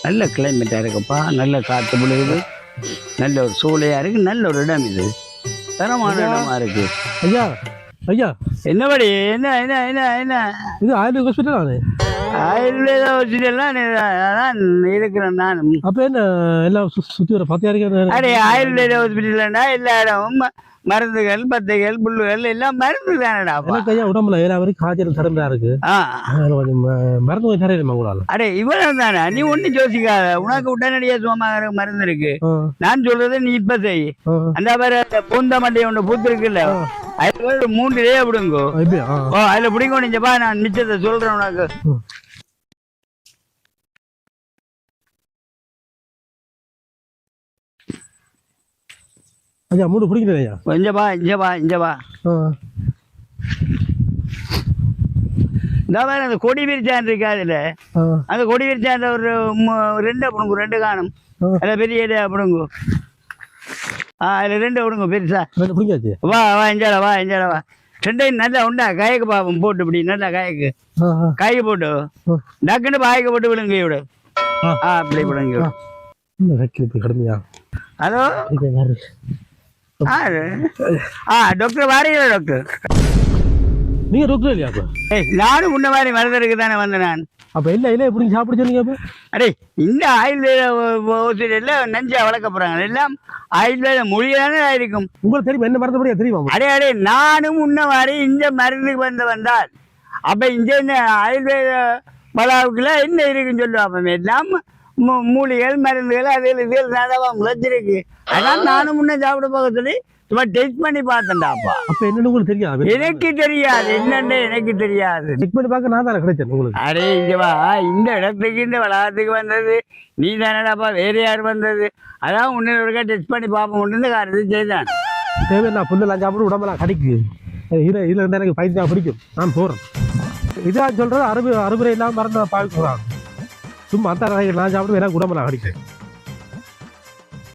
நல்ல கிளைமேட்டாக இருக்குப்பா, நல்ல காற்று விழுகுது, நல்ல ஒரு சூளையாக இருக்குது, நல்ல ஒரு இடம் இது, தரமான இடமா இருக்கு. ஐயா ஐயா என்னபடி என்ன என்ன என்ன என்ன இது ஆயுர்வேத ஹாஸ்பிட்டல் ஆயுர்வேத ஹாஸ்பிட்டல்லாம் தான் இருக்கிறேன் நானும். அப்போ என்ன எல்லாம் சுற்றி வர பார்த்தியா இருக்கேன். அடே ஆயுர்வேத ஹாஸ்பிட்டல்னா எல்லா இடமும் மருந்துகள் பத்தைகள் புல்லுகள் எல்லாம் மருந்து தானடா. ஐயா உடம்புல வரைக்கும் காய்ச்சல் தரம்பா இருக்கு, கொஞ்சம் மருந்து கொஞ்சம் தரையிலுமா கூட. அடே இவ்வளவு தானே, நீ ஒன்னும் யோசிக்காத, உனக்கு உடனடியா சுகமாக மருந்து இருக்கு. நான் சொல்றது நீ இப்ப செய். அந்த மாதிரி பூந்த மண்டை ஒண்ணு பூத்து இருக்குல்ல, அதுல 3 டே பிடுங்கோ. அதுல பிடிங்க நீங்கப்பா, நான் மிச்சத்தை சொல்றேன் உனக்கு. ஐயா 3 பிடிக்கிறேன் ஐயா. கொஞ்சப்பா இஞ்சப்பா இந்த மாதிரி அந்த கொடி விரிச்சான் இருக்கு, அதுல அந்த கொடி விரிச்சான் ஒரு 2 பிடுங்க, 2 காணும். அதில் பெரிய இடையா பிடுங்க. அதில் 2 பிடுங்க பெருசா. வா இஞ்சாடா 2 நல்லா உண்டா காய்க்கு பாப்போம், போட்டு இப்படி நல்லா காய்க்கு போட்டு டக்குன்னு பாய்க்கு போட்டு விடுங்க இவிட. அப்படி விடுங்க. ஹலோ டாக்டர் வாரீங்களா டாக்டர்? நீங்க டாக்டர் இல்லையா? நானும் முன்ன மாதிரி மருந்தருக்கு தானே வந்தேன் நான். அப்ப இல்லை எப்படி சாப்பிட சொன்னீங்க? அப்ப அடே இந்த ஆயுர்வேத ஹாஸ்பிட்டல்ல நஞ்சா வளர்க்க போறாங்க, எல்லாம் ஆயுர்வேத மொழியானே இருக்கும். உங்களுக்கு தெரியும் என்ன மருந்து தெரியுமா? அடே நானும் முன்ன மாதிரி இந்த மருந்துக்கு வந்தால் அப்ப இங்க என்ன ஆயுர்வேத பலாவுக்குள்ள என்ன இருக்குன்னு சொல்லுவாங்க. எல்லாம் மூலிகள் மருந்துகள் அதில் இதில் நதவா முளைச்சிருக்கு. அதான் நானும் முன்ன சாப்பிட போக சொல்லி சும்மா டெஸ்ட் பண்ணி பார்த்தேன்டாப்பா. அப்ப என்னன்னு உங்களுக்கு தெரியாது? எனக்கு தெரியாது, என்னன்னு எனக்கு தெரியாது. டெஸ்ட் பண்ணி பார்க்க நான் தானே கிடைச்சேன் உங்களுக்கு. அரே இங்க வா, இந்த இடத்துக்கு இந்த வளாகத்துக்கு வந்தது நீ தானடாப்பா, வேற யார் வந்தது? அதான் உன்ன டெஸ்ட் பண்ணி பார்ப்போம் இந்த காரியத்தை செய்தான். தேவை நான் புல்லெல்லாம் சாப்பிட்டு உடம்பெல்லாம் கடிக்கு. இதுல இருந்தால் எனக்கு பைத்தியம் பிடிக்கும், நான் போறேன். இதான் சொல்றது, அறுபறை இல்லாமல் மறந்து பாவிக்கிறாங்க. சும்மா அந்த நான் சாப்பிட்டு எனக்கு உடம்பெல்லாம் கடிக்கிறேன்.